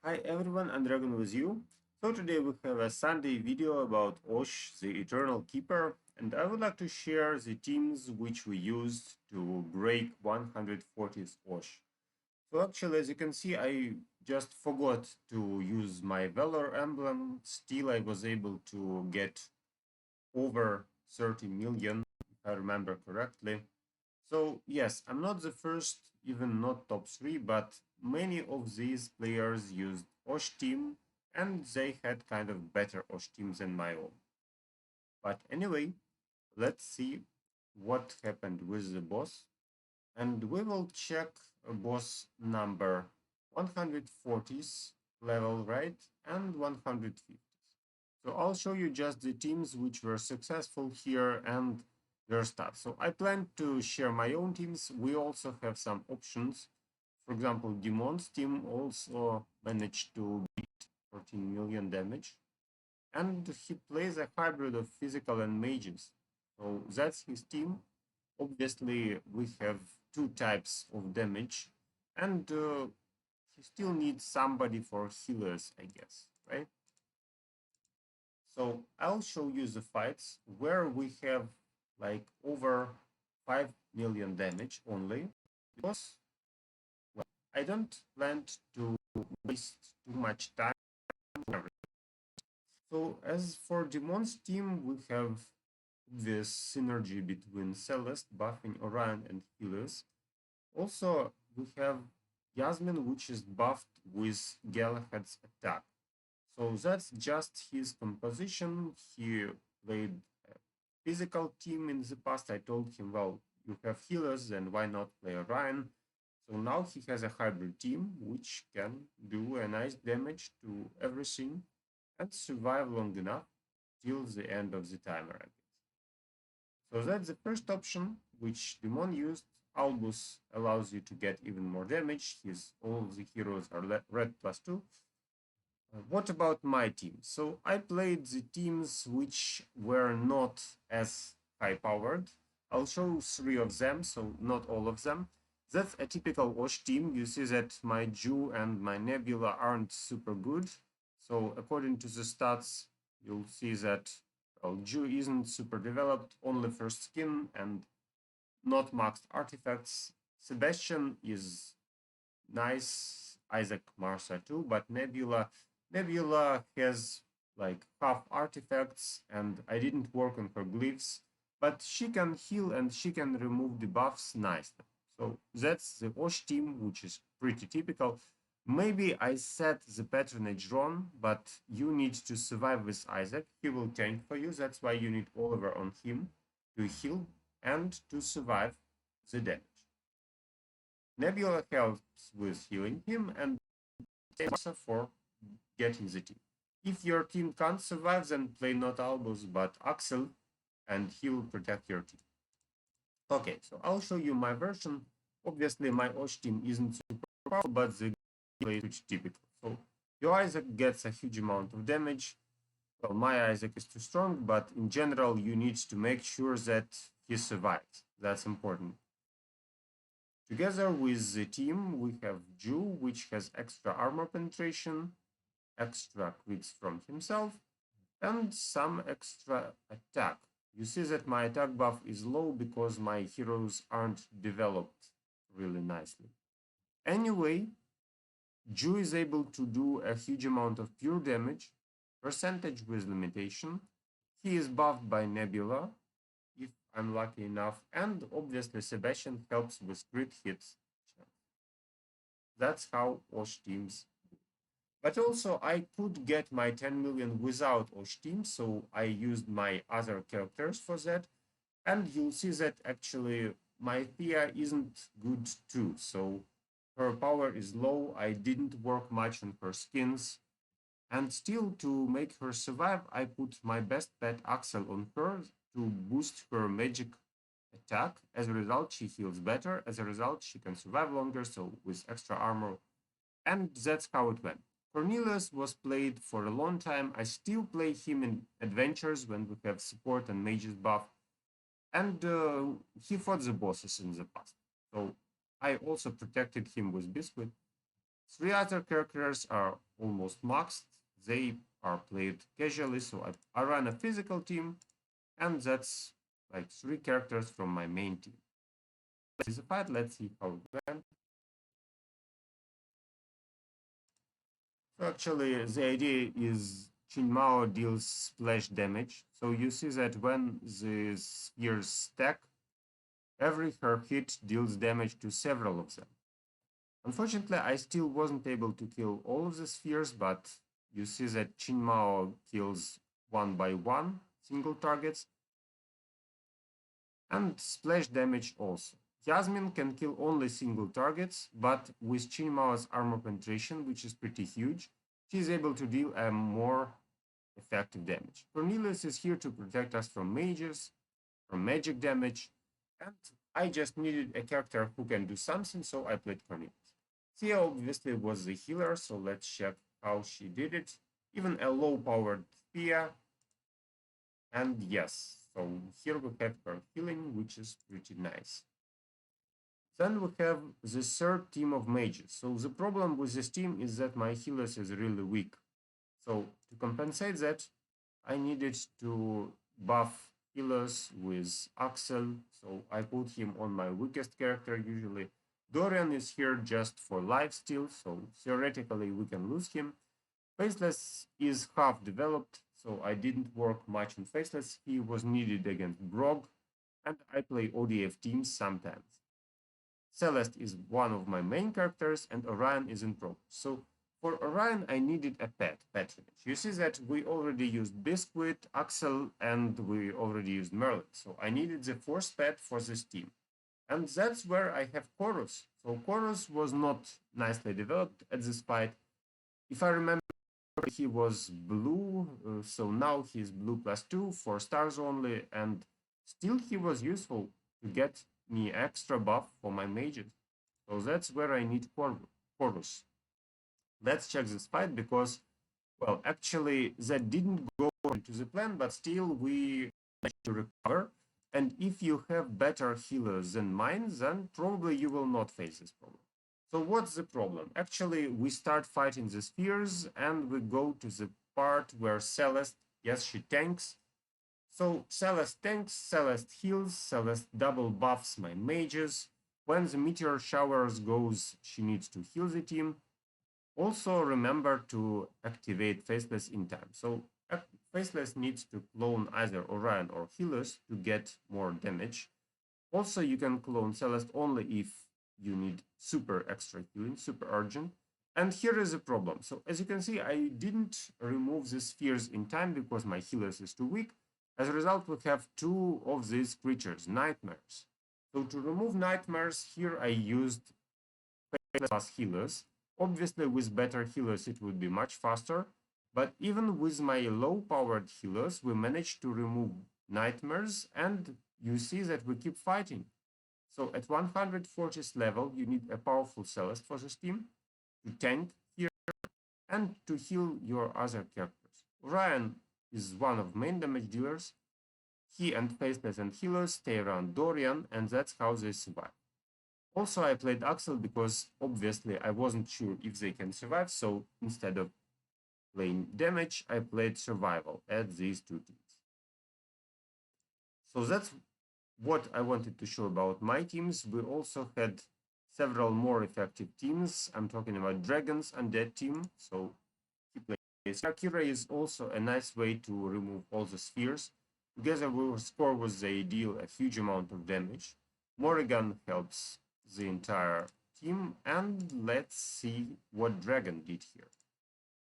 Hi everyone, I'm Dragon with you. So today we have a Sunday video about Osh, the Eternal Keeper, and I would like to share the teams which we used to break 140th Osh. So actually, as you can see, I just forgot to use my Valor emblem. Still, I was able to get over 30 million, if I remember correctly. So yes, I'm not the first, even not top 3, but many of these players used Osh team and they had kind of better Osh teams than my own. But anyway, let's see what happened with the boss. And we will check a boss number 140th level, right? And 150th. So I'll show you just the teams which were successful here and their stats. So I plan to share my own teams. We also have some options. For example, Dimon's team also managed to beat 14 million damage. And he plays a hybrid of physical and mages. So that's his team. Obviously, we have two types of damage. And he still needs somebody for healers, I guess, right? So I'll show you the fights where we have like over 5 million damage only because well, I don't plan to waste too much time. So as for Dimon's team, we have this synergy between Celeste buffing Orion and healers. Also, we have Yasmine, which is buffed with Galahad's attack. So that's just his composition. He played a physical team in the past. I told him, well, you have healers, then why not play Orion? So now he has a hybrid team, which can do a nice damage to everything and survive long enough till the end of the timer, I guess. So that's the first option, which Dimon used. Albus allows you to get even more damage. All the heroes are red +2. What about my team? So I played the teams which were not as high powered. I'll show 3 of them, so not all of them. That's a typical Osh team. You see that my Jhu and my Nebula aren't super good. So according to the stats, you'll see that well, Jhu isn't super developed, only first skin and not maxed artifacts. Sebastian is nice, Isaac Marsa too, but Nebula has like half artifacts and I didn't work on her glyphs, but she can heal and she can remove debuffs nicely. So that's the Osh team, which is pretty typical. Maybe I set the patronage wrong, but you need to survive with Isaac. He will tank for you. That's why you need Oliver on him to heal and to survive the damage. Nebula helps with healing him and Marsa for getting the team. If your team can't survive, then play not Albus but Axel, and he will protect your team. Okay, so I'll show you my version. Obviously, my Osh team isn't super powerful, but the gameplay is typical. So your Isaac gets a huge amount of damage. Well, my Isaac is too strong, but in general, you need to make sure that he survives. That's important. Together with the team, we have Jhu, which has extra armor penetration, extra crits from himself, and some extra attack. You see that my attack buff is low because my heroes aren't developed really nicely. Anyway, Jhu is able to do a huge amount of pure damage, percentage with limitation. He is buffed by Nebula, if I'm lucky enough, and obviously Sebastian helps with crit hits. That's how Osh teams. But also, I could get my 10 million without Osh team, so I used my other characters for that. And you'll see that actually my Thea isn't good too. So her power is low. I didn't work much on her skins. And still, to make her survive, I put my best pet Axel on her to boost her magic attack. As a result, she heals better. As a result, she can survive longer, so with extra armor. And that's how it went. Cornelius was played for a long time. I still play him in adventures when we have support and mages buff. And he fought the bosses in the past. So I also protected him with Biscuit. Three other characters are almost maxed. They are played casually, so I run a physical team, and that's like three characters from my main team. This is a fight. Let's see how it went. So actually, the idea is Qing Mao deals splash damage. So you see that when the spheres stack, every her hit deals damage to several of them. Unfortunately, I still wasn't able to kill all of the spheres, but you see that Qing Mao kills one by one single targets, and splash damage also. Yasmine can kill only single targets, but with Qing Mao's armor penetration, which is pretty huge, she is able to deal a more effective damage. Cornelius is here to protect us from mages, from magic damage, and I just needed a character who can do something, so I played Cornelius. Thea obviously was the healer, so let's check how she did it. Even a low-powered Thea. And yes, so here we have her healing, which is pretty nice. Then we have the third team of mages. So the problem with this team is that my healers is really weak. So to compensate that, I needed to buff healers with Axel. So I put him on my weakest character usually. Dorian is here just for lifesteal, so theoretically we can lose him. Faceless is half developed, so I didn't work much on Faceless. He was needed against Brog, and I play ODF teams sometimes. Celeste is one of my main characters, and Orion is in progress. So for Orion, I needed a patronage. You see that we already used Biscuit, Axel, and we already used Merlin. So I needed the fourth pet for this team. And that's where I have Chorus. So Chorus was not nicely developed at this fight. If I remember, he was blue, so now he's blue +2, 4 stars only, and still he was useful to get me extra buff for my mages. So that's where I need Chorus. Let's check this fight because, well, actually that didn't go into the plan, but still we managed to recover. And if you have better healers than mine, then probably you will not face this problem. So what's the problem? Actually, we start fighting the spheres and we go to the part where Celeste, yes, she tanks. So Celeste tanks, Celeste heals, Celeste double buffs my mages. When the meteor showers goes, she needs to heal the team. Also remember to activate Faceless in time. So Faceless needs to clone either Orion or healers to get more damage. Also, you can clone Celeste only if you need super extra healing, super urgent. And here is the problem. So as you can see, I didn't remove the spheres in time because my healers is too weak. As a result, we have two of these creatures, nightmares. So to remove nightmares, here I used plus healers. Obviously, with better healers, it would be much faster. But even with my low-powered healers, we managed to remove nightmares, and you see that we keep fighting. So at 140th level, you need a powerful Celeste for this team to tank here and to heal your other characters. Orion is one of main damage dealers. He and Faceless and healers stay around Dorian, and that's how they survive. Also, I played Axel because obviously I wasn't sure if they can survive, so instead of playing damage, I played survival at these two teams. So that's what I wanted to show about my teams. We also had several more effective teams. I'm talking about Dragons Undead team. So he plays. Keira is also a nice way to remove all the spheres. Together with Corvus, they deal a huge amount of damage. Morrigan helps the entire team, and let's see what Dragon did here.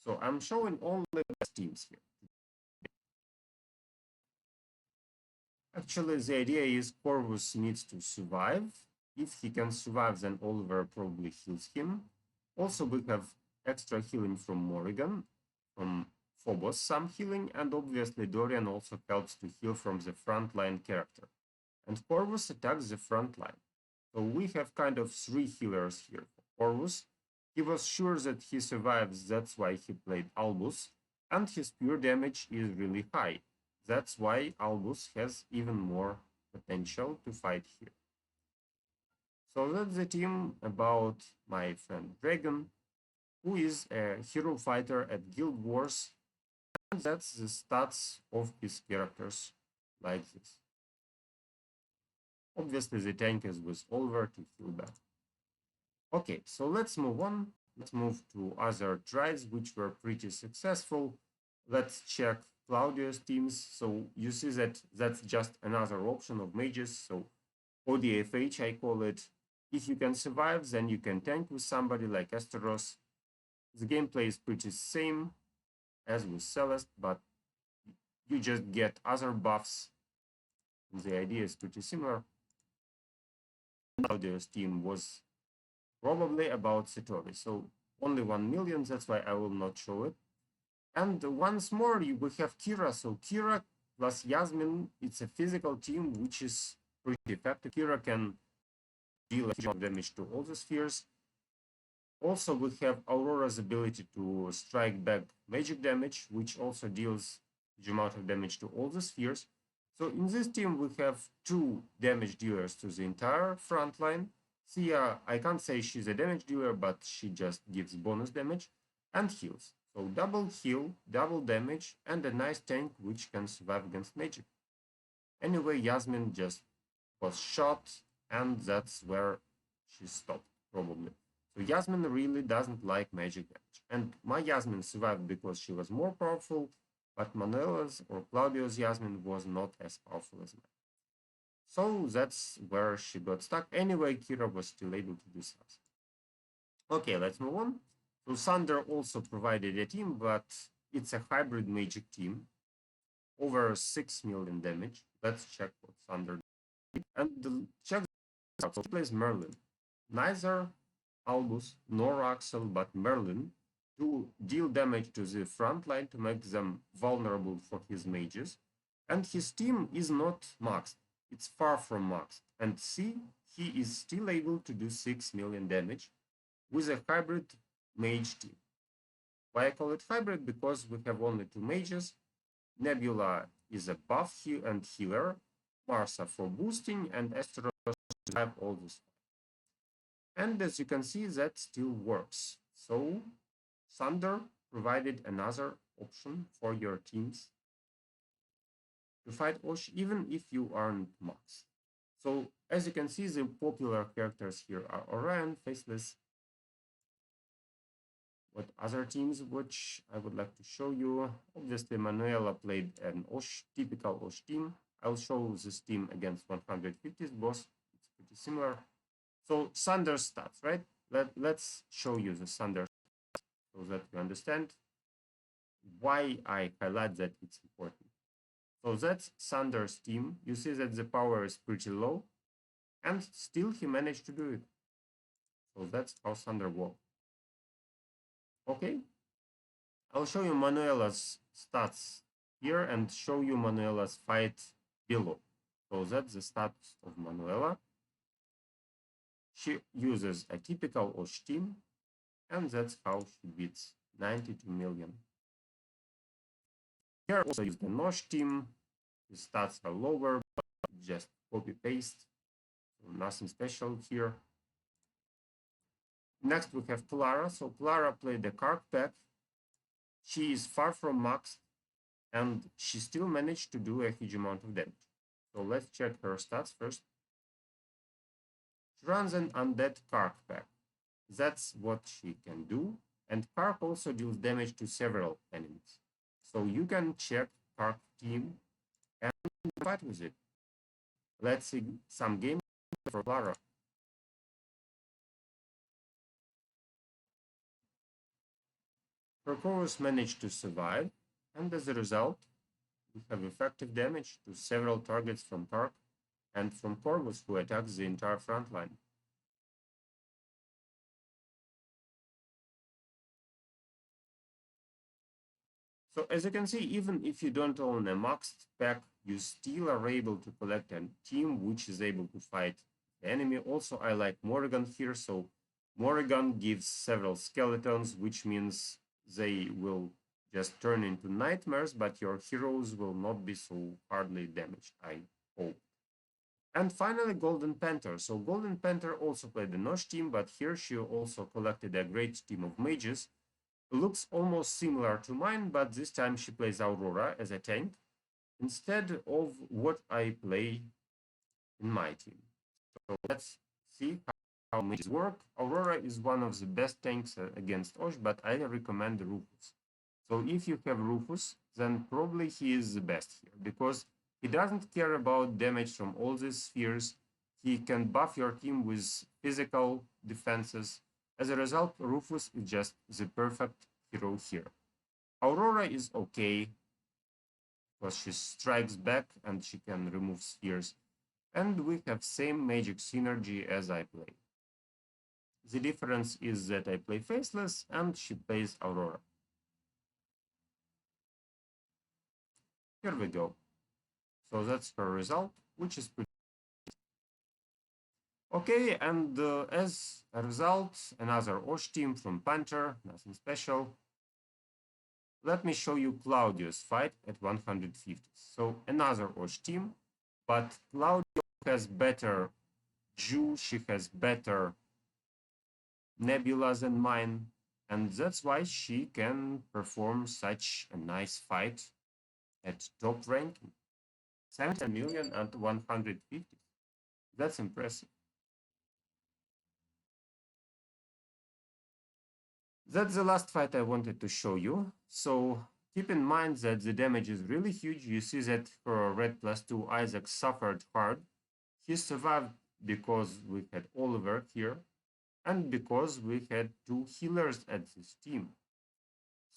So I'm showing only the best teams here. Actually, the idea is Corvus needs to survive. If he can survive, then Oliver probably heals him. Also, we have extra healing from Morrigan, from Phobos some healing, and obviously Dorian also helps to heal from the frontline character. And Corvus attacks the front line. So we have kind of three healers here for Corvus. He was sure that he survives, that's why he played Albus, and his pure damage is really high. That's why Albus has even more potential to fight here. So that's the team about my friend Dragon. who is a hero fighter at Guild Wars, and that's the stats of his characters, like this. Obviously, the tank is with Oliver to heal back. Okay, so let's move on. Let's move to other tries, which were pretty successful. Let's check Claudio's teams. So you see that that's just another option of mages. So ODFH, I call it. If you can survive, then you can tank with somebody like Esteros. The gameplay is pretty same as with Celeste, but you just get other buffs. The idea is pretty similar. Claudio's team was probably about Satori. So only 1 million, that's why I will not show it. And once more, we have Keira. So Keira plus Yasmine, it's a physical team, which is pretty effective. Keira can deal a huge amount of damage to all the spheres. Also, we have Aurora's ability to strike back magic damage, which also deals a huge amount of damage to all the spheres. So in this team, we have 2 damage dealers to the entire front line. Thea, I can't say she's a damage dealer, but she just gives bonus damage and heals. So double heal, double damage, and a nice tank which can survive against magic. Anyway, Yasmine just was shot, and that's where she stopped, probably. So Yasmine really doesn't like magic damage. And my Yasmine survived because she was more powerful, but Manuela's or Claudio's Yasmine was not as powerful as mine. So that's where she got stuck. Anyway, Keira was still able to do stuff. Okay, let's move on. So Thunder also provided a team, but it's a hybrid magic team. Over 6 million damage. Let's check what Thunder did. And the check out. So he plays Merlin. Neither Albus nor Axel, but Merlin to deal damage to the front line to make them vulnerable for his mages. And his team is not maxed. It's far from maxed. And see, he is still able to do 6 million damage with a hybrid mage team. Why I call it hybrid? Because we have only 2 mages. Nebula is a buff and healer, Marsa for boosting, and Esteros to have all this. And as you can see, that still works. So Thunder provided another option for your teams to fight Osh, even if you aren't max. So as you can see, the popular characters here are Orion, Faceless. What other teams which I would like to show you? Obviously, Manuela played an Osh, typical Osh team. I'll show this team against 150s boss. It's pretty similar. So Thunder stats, right? Let's show you the Thunder stats so that you understand why I highlight that it's important. So that's Thunder's team. You see that the power is pretty low, and still he managed to do it. So that's how Thunder works. Okay, I'll show you Manuela's stats here and show you Manuela's fight below. So that's the stats of Manuela. She uses a typical Osh team, and that's how she beats 92 million. Here also used the Nosh team. His stats are lower, but just copy-paste. So nothing special here. Next we have Klara. So Klara played the Kark pack. She is far from maxed, and she still managed to do a huge amount of damage. So let's check her stats first. She runs an undead Kark pack. That's what she can do. And Kark also deals damage to several enemies. So you can check Kark team and fight with it. Let's see some games for Klara. Her chorus managed to survive, and as a result, we have effective damage to several targets from Kark and from Corvus, who attacks the entire front line. So as you can see, even if you don't own a maxed pack, you still are able to collect a team which is able to fight the enemy. Also, I like Morrigan here. So Morrigan gives several skeletons, which means they will just turn into nightmares, but your heroes will not be so hardly damaged, I hope. And finally, Golden Panter. So Golden Panter also played the Nosh team, but here she also collected a great team of mages. It looks almost similar to mine, but this time she plays Aurora as a tank instead of what I play in my team. So let's see how mages work. Aurora is one of the best tanks against Osh, but I recommend Rufus. So if you have Rufus, then probably he is the best here, because he doesn't care about damage from all these spheres. He can buff your team with physical defenses. As a result, Rufus is just the perfect hero here. Aurora is okay, because she strikes back and she can remove spheres. And we have same magic synergy as I play. The difference is that I play Faceless and she plays Aurora. Here we go. So that's her result, which is pretty okay. And as a result, another Osh team from Panter, nothing special. Let me show you Claudio's fight at 150. So another Osh team, but Claudio has better Jhu, she has better Nebula than mine, and that's why she can perform such a nice fight at top ranking. 70 million and 150. That's impressive. That's the last fight I wanted to show you. So keep in mind that the damage is really huge. You see that for red +2, Isaac suffered hard. He survived because we had Oliver here and because we had 2 healers at this team.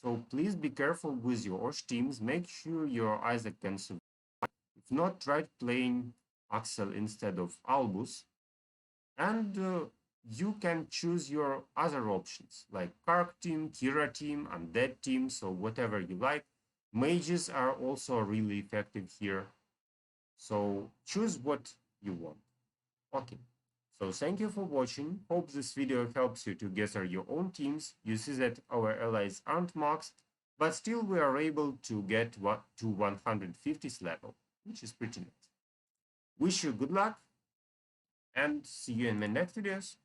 So please be careful with your Osh teams. Make sure your Isaac can survive. If not, try playing Axel instead of Albus. And you can choose your other options like Kark team, Keira team, Undead team, so whatever you like. Mages are also really effective here. So choose what you want. Okay. So thank you for watching. Hope this video helps you to gather your own teams. You see that our allies aren't maxed, but still we are able to get to 150th level, which is pretty nice. Wish you good luck and see you in my next videos.